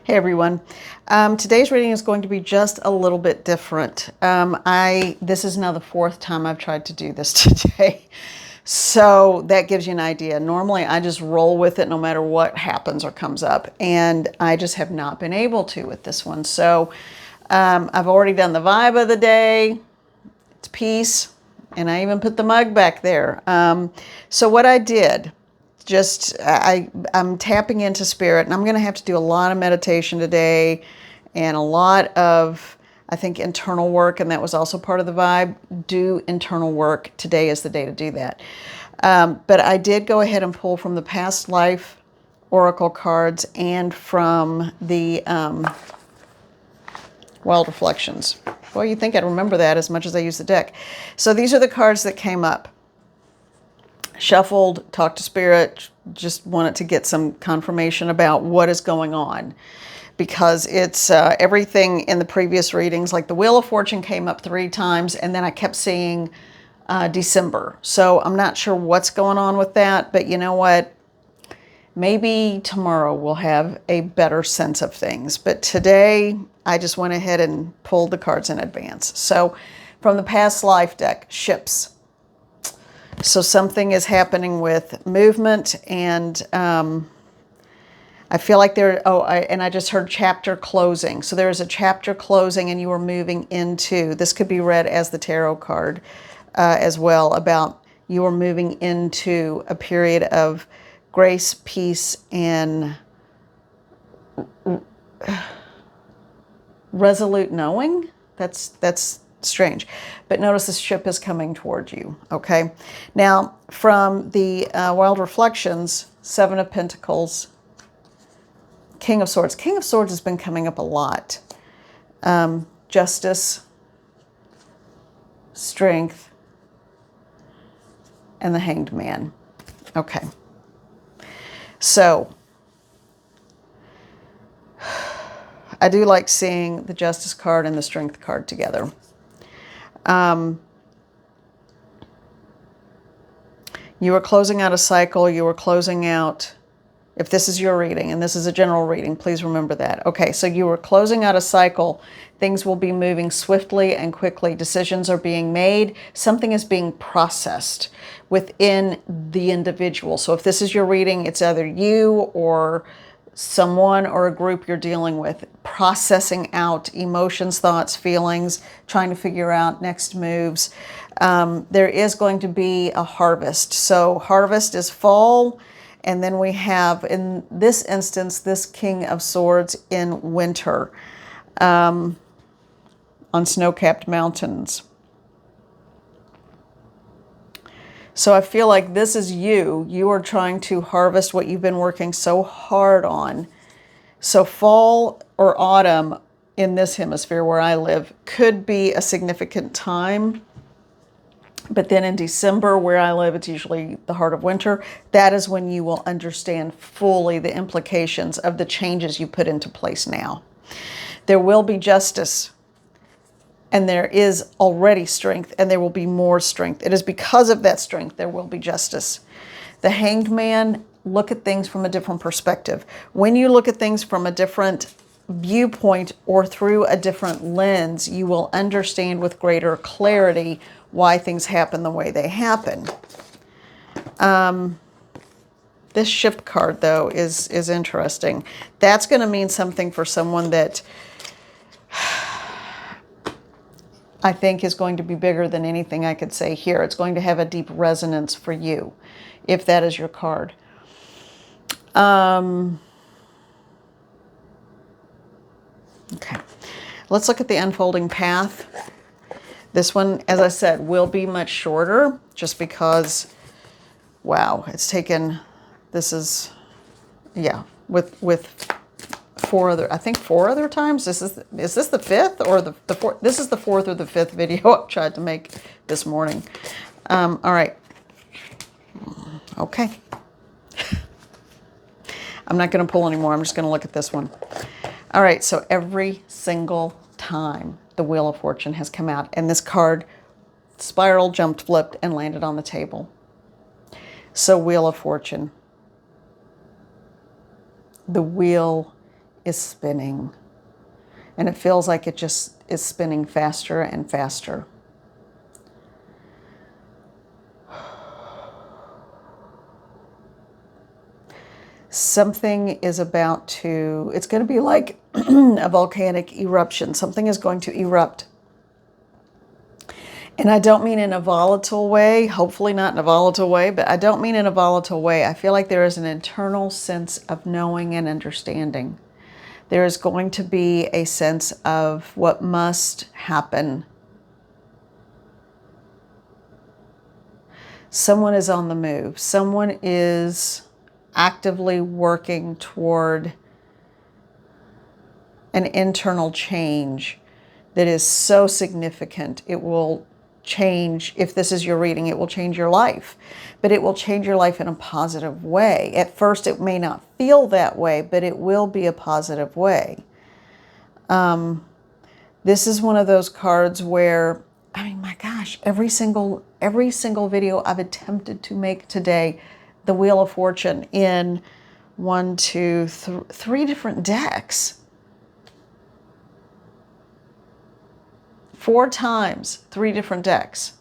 Hey everyone. Today's reading is going to be just a little bit different. This is now the fourth time I've tried to do this today. So that gives you an idea. Normally I just roll with it no matter what happens or comes up. And I just have not been able to with this one. So I've already done the vibe of the day. It's peace. And I even put the mug back there. So what I did, I'm tapping into spirit, and I'm going to have to do a lot of meditation today and a lot of, I think, internal work, and that was also part of the vibe. Do internal work. Today is the day to do that. But I did go ahead and pull from the past life oracle cards and from the Wild Reflections. Well, you'd think I'd remember that as much as I use the deck. So these are the cards that came up. Shuffled, talked to spirit, just wanted to get some confirmation about what is going on, because it's everything in the previous readings, like the Wheel of Fortune came up 3 times, and then I kept seeing December. So I'm not sure what's going on with that, but you know what? Maybe tomorrow we'll have a better sense of things. But today I just went ahead and pulled the cards in advance. So from the past life deck, ships. So something is happening with movement, and I feel like and I just heard chapter closing. So there is a chapter closing, and you are moving into, this could be read as the tarot card as well, about you are moving into a period of grace, peace, and resolute knowing. That's strange. But notice this ship is coming toward you, okay? Now, from the Wild Reflections, 7 of Pentacles, King of Swords. King of Swords has been coming up a lot. Justice, Strength, and the Hanged Man. Okay. So, I do like seeing the Justice card and the Strength card together. You are closing out a cycle. You are closing out, if this is your reading, and this is a general reading, please remember that. Okay, so you are closing out a cycle. Things will be moving swiftly and quickly. Decisions are being made. Something is being processed within the individual. So if this is your reading, it's either you or someone or a group you're dealing with, processing out emotions, thoughts, feelings, trying to figure out next moves. There is going to be a harvest. So harvest is fall, and then we have, in this instance, this King of Swords in winter on snow-capped mountains. So I feel like this is you. You are trying to harvest what you've been working so hard on. So fall or autumn in this hemisphere where I live could be a significant time. But then in December, where I live, it's usually the heart of winter. That is when you will understand fully the implications of the changes you put into place now. There will be justice. And there is already strength, and there will be more strength. It is because of that strength there will be justice. The Hanged Man, look at things from a different perspective. When you look at things from a different viewpoint or through a different lens, you will understand with greater clarity why things happen the way they happen. This ship card, though, is interesting. That's going to mean something for someone that I think is going to be bigger than anything I could say here. It's going to have a deep resonance for you, if that is your card. Okay, let's look at the unfolding path. This one, as I said, will be much shorter, just because, wow, it's taken, this is, yeah, with 4 other, I think 4 other times. Is this the 5th or the 4th? This is the 4th or the 5th video I've tried to make this morning. All right. Okay. I'm not going to pull anymore. I'm just going to look at this one. All right. So every single time the Wheel of Fortune has come out, and this card spiraled, jumped, flipped, and landed on the table. So Wheel of Fortune. The wheel is spinning. And it feels like it just is spinning faster and faster. Something is about to, it's going to be like a volcanic eruption. Something is going to erupt. And I don't mean in a volatile way, hopefully not in a volatile way, but I don't mean in a volatile way. I feel like there is an internal sense of knowing and understanding. There is going to be a sense of what must happen. Someone is on the move. Someone is actively working toward an internal change that is so significant. It will change, if this is your reading, it will change your life. But it will change your life in a positive way. At first, it may not feel that way, but it will be a positive way. This is one of those cards where, I mean, my gosh, every single video I've attempted to make today, the Wheel of Fortune in three different decks. 4 times, 3 different decks.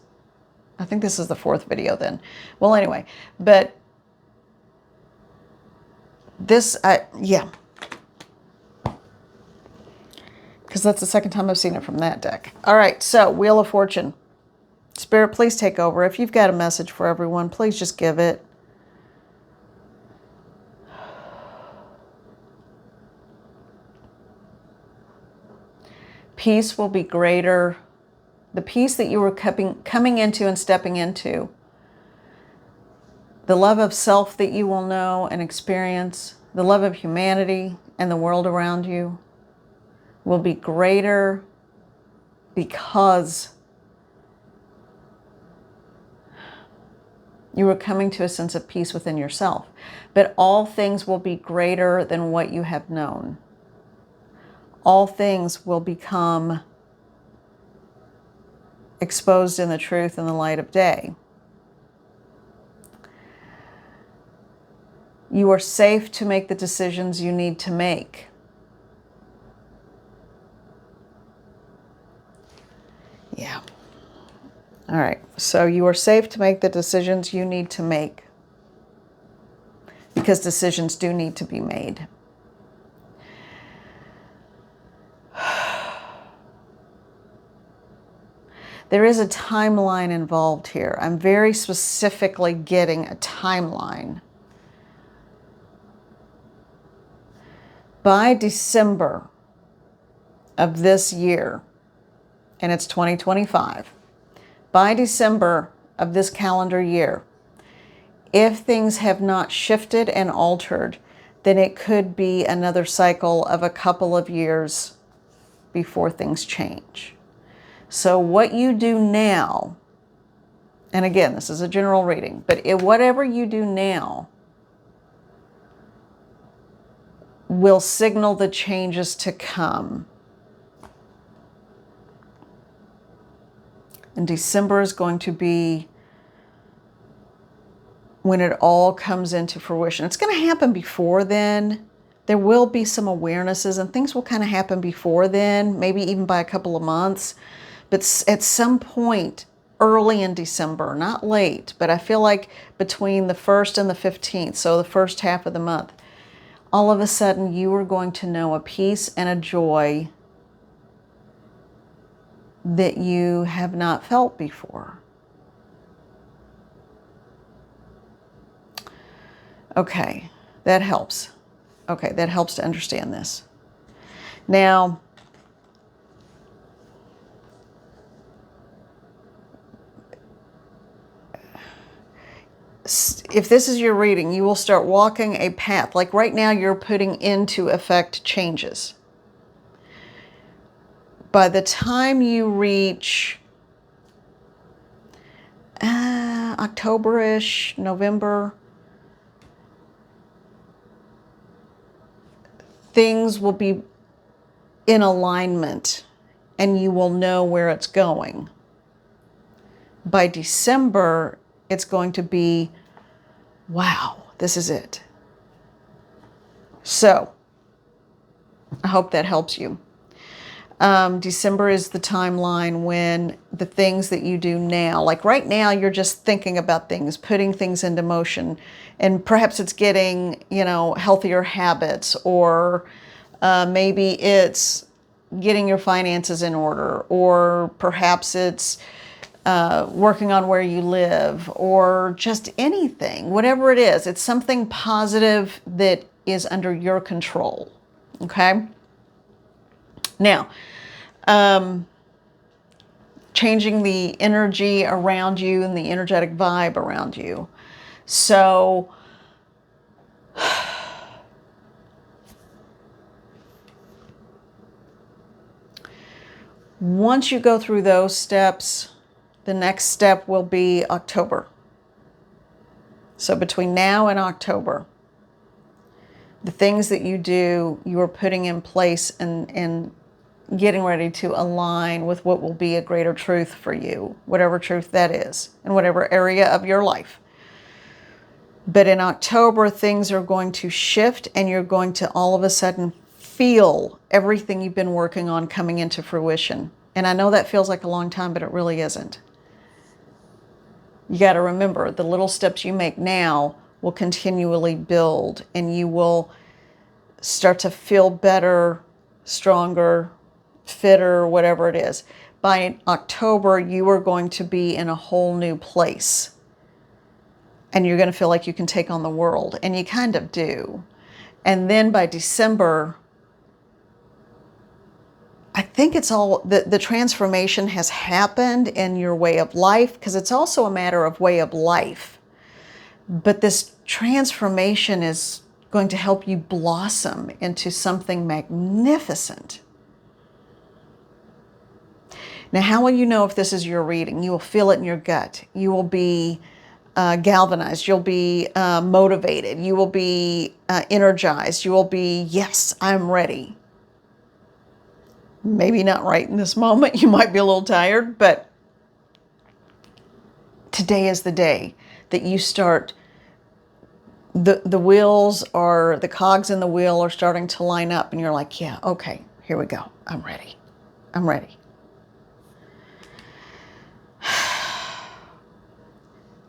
I think this is the 4th video then. Well, anyway, but this, yeah. Because that's the second time I've seen it from that deck. All right, so Wheel of Fortune. Spirit, please take over. If you've got a message for everyone, please just give it. Peace will be greater. The peace that you were coming into and stepping into. The love of self that you will know and experience. The love of humanity and the world around you will be greater because you were coming to a sense of peace within yourself. But all things will be greater than what you have known. All things will become exposed in the truth and the light of day. You are safe to make the decisions you need to make. Yeah. All right. So you are safe to make the decisions you need to make. Because decisions do need to be made. There is a timeline involved here. I'm very specifically getting a timeline. By December of this year, and it's 2025, by December of this calendar year, if things have not shifted and altered, then it could be another cycle of a couple of years before things change. So what you do now, and again, this is a general reading, but whatever you do now will signal the changes to come. And December is going to be when it all comes into fruition. It's going to happen before then. There will be some awarenesses and things will kind of happen before then, maybe even by a couple of months. But at some point early in December, not late, but I feel like between the 1st and the 15th, so the first half of the month, all of a sudden you are going to know a peace and a joy that you have not felt before. Okay, that helps. Okay, that helps to understand this. Now, if this is your reading, you will start walking a path. Like right now, you're putting into effect changes. By the time you reach October-ish, November, things will be in alignment and you will know where it's going. By December, it's going to be, wow, this is it. So, I hope that helps you. December is the timeline when the things that you do now, like right now, you're just thinking about things, putting things into motion, and perhaps it's getting, healthier habits, or maybe it's getting your finances in order, or perhaps it's working on where you live, or just anything, whatever it is. It's something positive that is under your control. Okay? Now, changing the energy around you and the energetic vibe around you. So, once you go through those steps, the next step will be October. So between now and October, the things that you do, you are putting in place and getting ready to align with what will be a greater truth for you, whatever truth that is, in whatever area of your life. But in October, things are going to shift, and you're going to all of a sudden feel everything you've been working on coming into fruition. And I know that feels like a long time, but it really isn't. You got to remember, the little steps you make now will continually build, and you will start to feel better, stronger, fitter, whatever it is. By October, you are going to be in a whole new place, and you're going to feel like you can take on the world, and you kind of do. And then by December, I think it's all, the transformation has happened in your way of life, because it's also a matter of way of life. But this transformation is going to help you blossom into something magnificent. Now, how will you know if this is your reading? You will feel it in your gut. You will be galvanized. You'll be motivated. You will be energized. You will be, yes, I'm ready. Maybe not right in this moment. You might be a little tired, but today is the day that you start. The wheels are, the cogs in the wheel are starting to line up, and you're like, yeah, okay, here we go. I'm ready. I'm ready.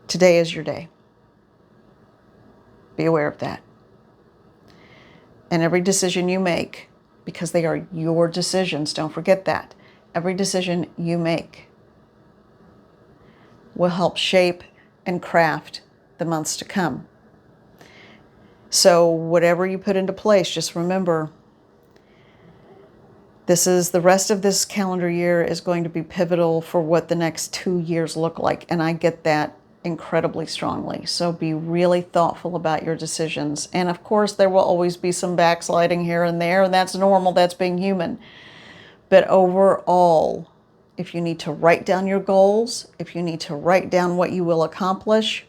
Today is your day. Be aware of that. And every decision you make, because they are your decisions, don't forget that. Every decision you make will help shape and craft the months to come. So whatever you put into place, just remember, the rest of this calendar year is going to be pivotal for what the next 2 years look like. And I get that incredibly strongly. So be really thoughtful about your decisions. And of course, there will always be some backsliding here and there, and that's normal. That's being human. But overall, if you need to write down your goals, if you need to write down what you will accomplish,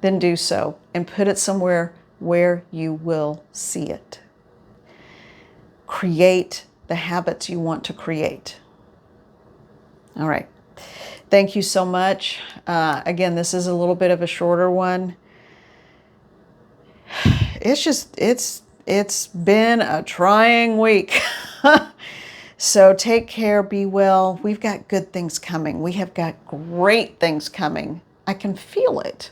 then do so and put it somewhere where you will see it. Create the habits you want to create. All right. Thank you so much. Again, this is a little bit of a shorter one. It's been a trying week. So take care, be well. We've got good things coming. We have got great things coming. I can feel it.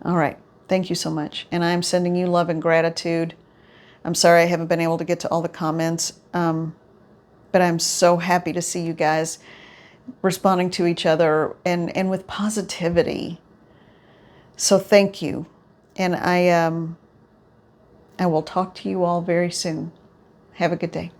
All right. Thank you so much. And I'm sending you love and gratitude. I'm sorry I haven't been able to get to all the comments, but I'm so happy to see you guys responding to each other and with positivity. So thank you. And I will talk to you all very soon. Have a good day.